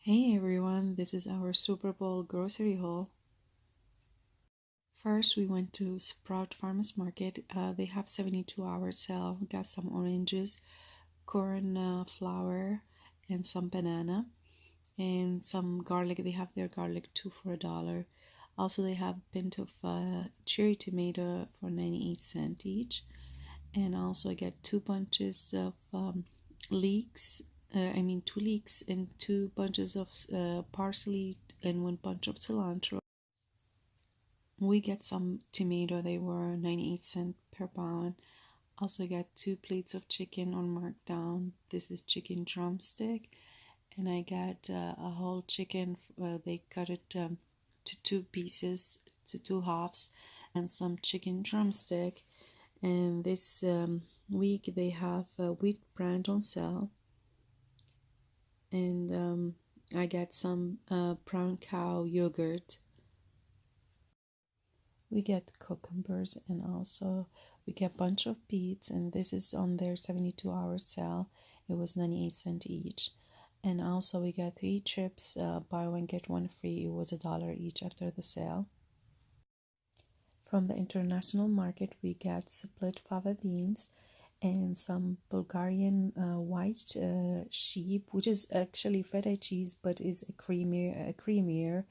Hey everyone, this is our Super Bowl grocery haul. First, we went to Sprout Farmers Market. They have 72-hour sale. Got some oranges, corn flour, and some banana, and some garlic. They have their garlic too for $1. Also, they have a pint of cherry tomato for 98 cents each. And also, I get two bunches of leeks. Two leeks and two bunches of parsley and one bunch of cilantro. We get some tomato, they were 98 cents per pound. Also got two plates of chicken on markdown. This is chicken drumstick, and I got a whole chicken. They cut it to two pieces, to two halves, and some chicken drumstick. And this week they have wheat brand on sale, and I got some brown cow yogurt. We get cucumbers, and also we get a bunch of beets, and this is on their 72-hour sale. It was 98 cents each. And also we got three chips, buy one get one free. It was $1 each after the sale. From the international market, we got split fava beans and some Bulgarian white sheep, which is actually feta cheese but is a creamier,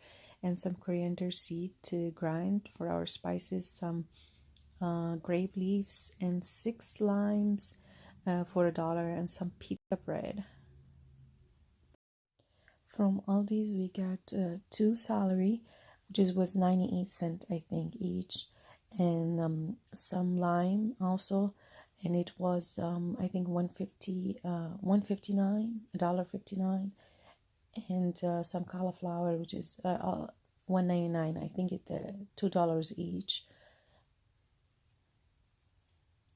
and some coriander seed to grind for our spices, some grape leaves, and 6 limes for $1, and some pita bread. From Aldi's, we got two celery, which was 98 cents, I think, each, and some lime also, and it was I think 159, $1.59, and some cauliflower, which is 1.99. I think it $2 each,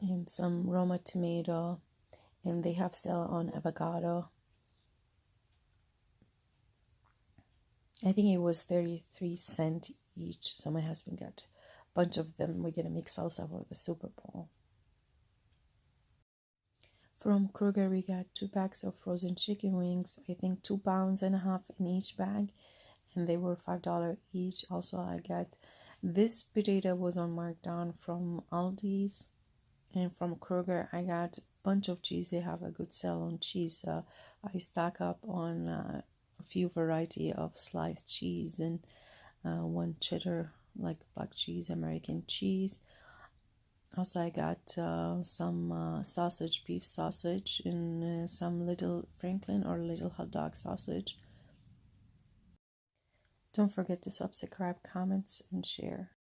and some Roma tomato, and they have sale on avocado. I think it was 33 cents each. So my husband got a bunch of them. We're gonna make salsa for the Super Bowl. From Kroger, we got 2 bags of frozen chicken wings. I think 2.5 pounds in each bag, and they were $5 each. Also, I got this potato was on markdown from Aldi's, and from Kroger, I got a bunch of cheese. They have a good sale on cheese. I stock up on a few variety of sliced cheese and one cheddar, like black cheese, American cheese. Also, I got some sausage, beef sausage, and some little Franklin or little hot dog sausage. Don't forget to subscribe, comments, and share.